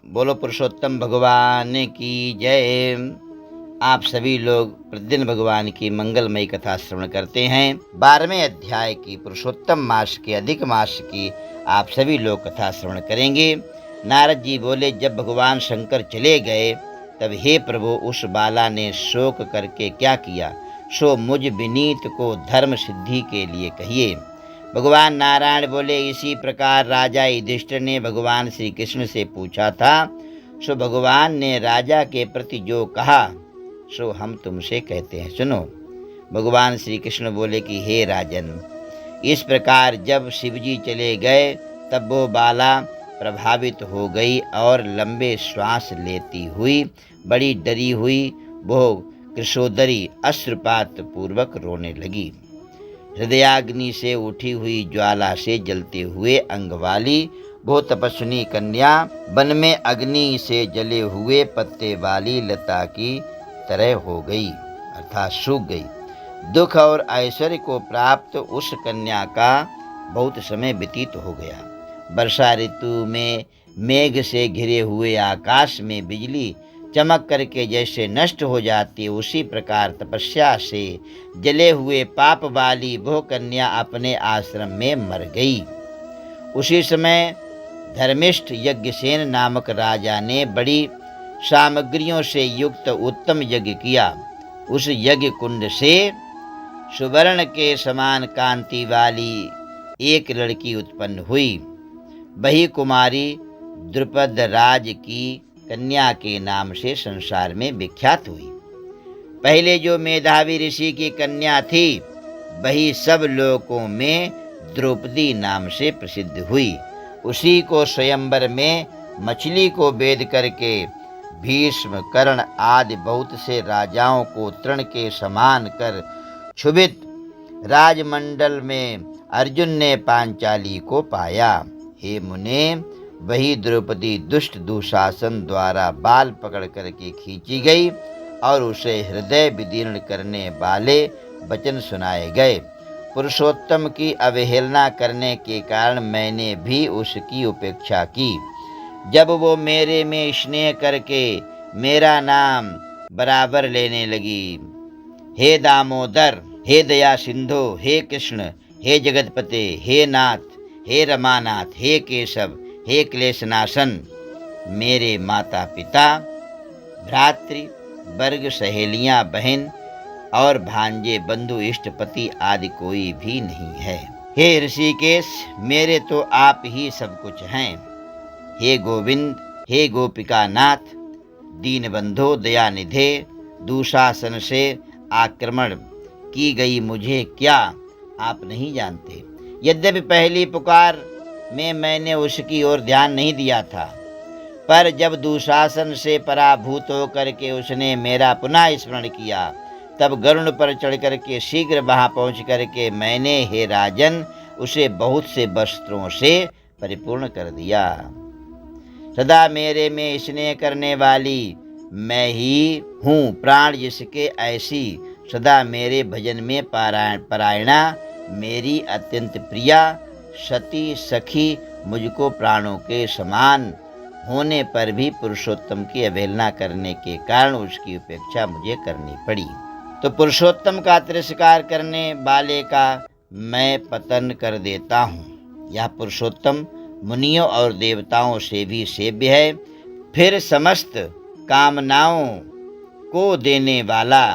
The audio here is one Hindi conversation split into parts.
बोलो पुरुषोत्तम भगवान की जय। आप सभी लोग प्रतिदिन भगवान की मंगलमयी कथा श्रवण करते हैं। 12वें अध्याय की पुरुषोत्तम मास के अधिक मास की आप सभी लोग कथा श्रवण करेंगे। नारद जी बोले, जब भगवान शंकर चले गए तब हे प्रभु, उस बाला ने शोक करके क्या किया, सो मुझ विनीत को धर्म सिद्धि के लिए कहिए। भगवान नारायण बोले, इसी प्रकार राजा युधिष्ठिर ने भगवान श्री कृष्ण से पूछा था, सो भगवान ने राजा के प्रति जो कहा सो हम तुमसे कहते हैं, सुनो। भगवान श्री कृष्ण बोले कि हे राजन, इस प्रकार जब शिवजी चले गए तब वो बाला प्रभावित हो गई और लंबे श्वास लेती हुई बड़ी डरी हुई वो कृशोदरी अश्रुपात पूर्वक रोने लगी। हृदयाग्नि से उठी हुई ज्वाला से जलते हुए अंग वाली वो तपस्विनी कन्या वन में अग्नि से जले हुए पत्ते वाली लता की तरह हो गई, अर्थात सूख गई। दुख और ऐश्वर्य को प्राप्त उस कन्या का बहुत समय व्यतीत हो गया। वर्षा ऋतु में मेघ से घिरे हुए आकाश में बिजली चमक करके जैसे नष्ट हो जाती है, उसी प्रकार तपस्या से जले हुए पाप वाली वह कन्या अपने आश्रम में मर गई। उसी समय धर्मिष्ठ यज्ञसेन नामक राजा ने बड़ी सामग्रियों से युक्त उत्तम यज्ञ किया। उस यज्ञ कुंड से सुवर्ण के समान कांति वाली एक लड़की उत्पन्न हुई। वही कुमारी द्रुपद राज की कन्या के नाम से संसार में विख्यात हुई। पहले जो मेधावी ऋषि की कन्या थी वही सब लोकों में द्रौपदी नाम से प्रसिद्ध हुई। उसी को स्वयंवर में मछली को वेद करके भीष्म, कर्ण आदि बहुत से राजाओं को तृण के समान कर क्षुभित राजमंडल में अर्जुन ने पांचाली को पाया। हे मुने, वही द्रौपदी दुष्ट दुशासन द्वारा बाल पकड़ करके खींची गई और उसे हृदय विदीर्ण करने वाले वचन सुनाए गए। पुरुषोत्तम की अवहेलना करने के कारण मैंने भी उसकी उपेक्षा की। जब वो मेरे में स्नेह करके मेरा नाम बराबर लेने लगी, हे दामोदर, हे दया सिंधु, हे कृष्ण, हे जगतपते, हे नाथ, हे रमानाथ, हे केशव, हे क्लेशनाशन, मेरे माता पिता, भ्रातृ वर्ग, सहेलियां, बहन और भांजे, बंधु, इष्टपति आदि कोई भी नहीं है। हे ऋषिकेश, मेरे तो आप ही सब कुछ हैं। हे गोविंद, हे गोपिका नाथ, दीनबंधो, दयानिधे, दुशासन से आक्रमण की गई मुझे क्या आप नहीं जानते? यद्यपि पहली पुकार में मैंने उसकी ओर ध्यान नहीं दिया था, पर जब दुशासन से पराभूत होकर के उसने मेरा पुनः स्मरण किया तब गरुड़ पर चढ़ करके शीघ्र वहां पहुंच करके मैंने, हे राजन, उसे बहुत से वस्त्रों से परिपूर्ण कर दिया। सदा मेरे में स्नेह करने वाली मैं ही हूँ। प्राण जिसके ऐसी सदा मेरे भजन में परायणा मेरी अत्यंत प्रिया सती सखी मुझको प्राणों के समान होने पर भी पुरुषोत्तम की अवहेलना करने के कारण उसकी उपेक्षा मुझे करनी पड़ी। तो पुरुषोत्तम का तिरस्कार करने वाले का मैं पतन कर देता हूँ। यह पुरुषोत्तम मुनियों और देवताओं से भी सेव्य है। फिर समस्त कामनाओं को देने वाला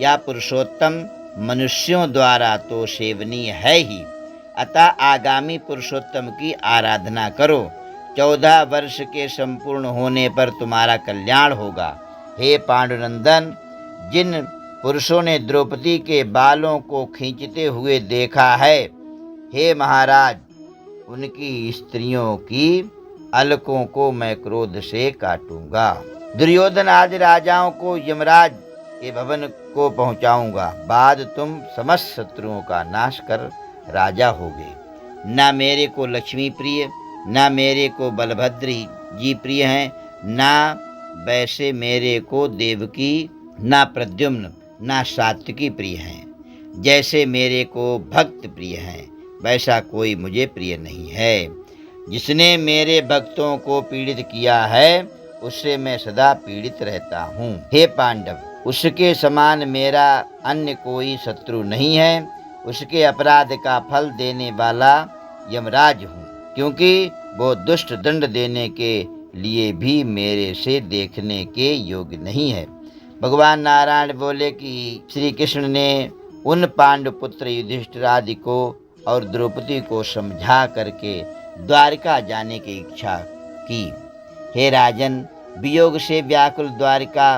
यह पुरुषोत्तम मनुष्यों द्वारा तो सेवनीय है ही, अतः आगामी पुरुषोत्तम की आराधना करो। 14 वर्ष के संपूर्ण होने पर तुम्हारा कल्याण होगा। हे पांडुनंदन, जिन पुरुषों ने द्रौपदी के बालों को खींचते हुए देखा है, हे महाराज, उनकी स्त्रियों की अलकों को मैं क्रोध से काटूंगा। दुर्योधन आदि राजाओं को यमराज के भवन को पहुंचाऊंगा। बाद तुम समस्त शत्रुओं का नाश कर राजा होगे। न मेरे को लक्ष्मी प्रिय, न मेरे को बलभद्र जी प्रिय हैं, न वैसे मेरे को देवकी, न प्रद्युम्न, न सात्विकी प्रिय हैं। जैसे मेरे को भक्त प्रिय हैं वैसा कोई मुझे प्रिय नहीं है। जिसने मेरे भक्तों को पीड़ित किया है उससे मैं सदा पीड़ित रहता हूँ। हे पांडव, उसके समान मेरा अन्य कोई शत्रु नहीं है। उसके अपराध का फल देने वाला यमराज हूँ, क्योंकि वो दुष्ट दंड देने के लिए भी मेरे से देखने के योग्य नहीं है। भगवान नारायण बोले कि श्री कृष्ण ने उन पांडुपुत्र युधिष्ठिर आदि को और द्रौपदी को समझा करके द्वारिका जाने की इच्छा की। हे राजन, वियोग से व्याकुल द्वारिका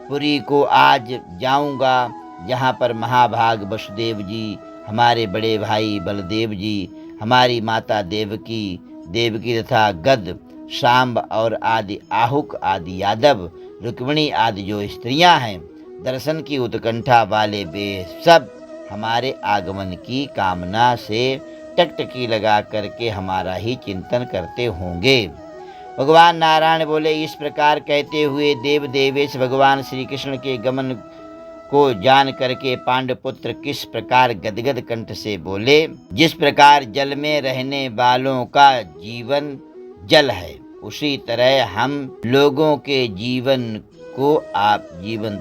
पुरी को आज जाऊंगा, जहाँ पर महाभाग वसुदेव जी, हमारे बड़े भाई बलदेव जी, हमारी माता देवकी तथा गद, शाम्ब और आदि आहुक आदि यादव, रुक्मिणी आदि जो स्त्रियां हैं, दर्शन की उत्कंठा वाले वे सब हमारे आगमन की कामना से टकटकी लगा करके हमारा ही चिंतन करते होंगे। भगवान नारायण बोले, इस प्रकार कहते हुए देव देवेश भगवान श्री कृष्ण के गमन को जान करके पांडुपुत्र किस प्रकार गदगद कंठ से बोले, जिस प्रकार जल में रहने वालों का जीवन जल है, उसी तरह हम लोगों के जीवन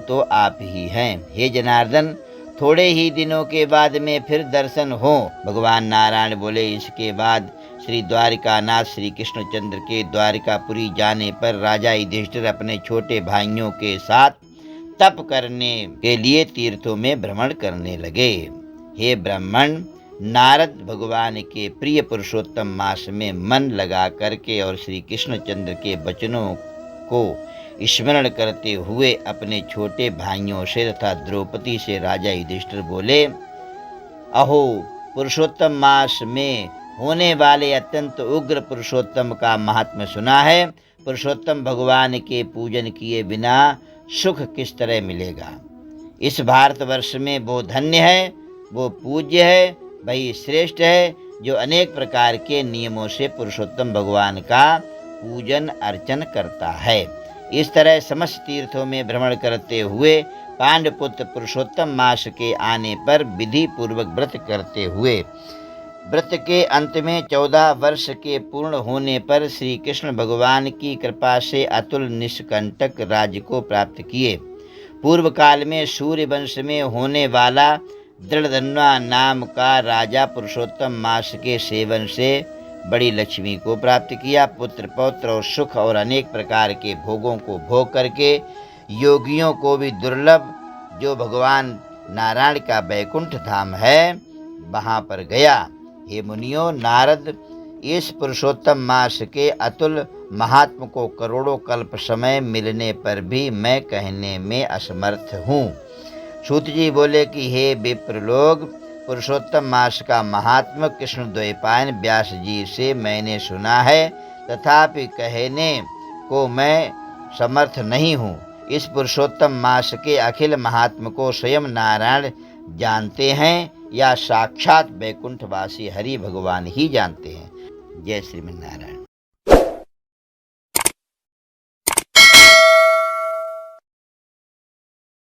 तो आप ही हैं। हे जनार्दन, थोड़े ही दिनों के बाद में फिर दर्शन हो। भगवान नारायण बोले, इसके बाद श्री द्वारिकानाथ श्री कृष्णचंद्र के द्वारिकापुरी जाने पर राजा युधिष्ठिर अपने छोटे भाइयों के साथ तप करने के लिए तीर्थों में भ्रमण करने लगे। हे ब्राह्मण, नारद भगवान के प्रिय पुरुषोत्तम मास में मन लगा करके और श्री कृष्णचंद्र के वचनों को स्मरण करते हुए अपने छोटे भाइयों से तथा द्रौपदी से राजा युधिष्ठिर बोले, अहो, पुरुषोत्तम मास में होने वाले अत्यंत उग्र पुरुषोत्तम का महात्म्य सुना है। पुरुषोत्तम भगवान के पूजन किए बिना सुख किस तरह मिलेगा। इस भारतवर्ष में वो धन्य है, वो पूज्य है, वही श्रेष्ठ है, जो अनेक प्रकार के नियमों से पुरुषोत्तम भगवान का पूजन अर्चन करता है। इस तरह समस्त तीर्थों में भ्रमण करते हुए पांडुपुत्र पुरुषोत्तम मास के आने पर विधि पूर्वक व्रत करते हुए व्रत के अंत में 14 वर्ष के पूर्ण होने पर श्री कृष्ण भगवान की कृपा से अतुल निष्कंटक राज्य को प्राप्त किए। पूर्व काल में सूर्य वंश में होने वाला दृढ़धन्वा नाम का राजा पुरुषोत्तम मास के सेवन से बड़ी लक्ष्मी को प्राप्त किया। पुत्र पौत्र और सुख और अनेक प्रकार के भोगों को भोग करके योगियों को भी दुर्लभ जो भगवान नारायण का बैकुंठ धाम है, वहाँ पर गया। हे मुनियों, नारद इस पुरुषोत्तम मास के अतुल महात्म को करोड़ों कल्प समय मिलने पर भी मैं कहने में असमर्थ हूँ। सूत जी बोले कि हे विप्र लोग, पुरुषोत्तम मास का महात्म कृष्ण द्वैपायन व्यास जी से मैंने सुना है, तथापि कहने को मैं समर्थ नहीं हूँ। इस पुरुषोत्तम मास के अखिल महात्म को स्वयं नारायण जानते हैं या साक्षात वैकुंठवासी हरि भगवान ही जानते हैं। जय श्रीमन नारायण।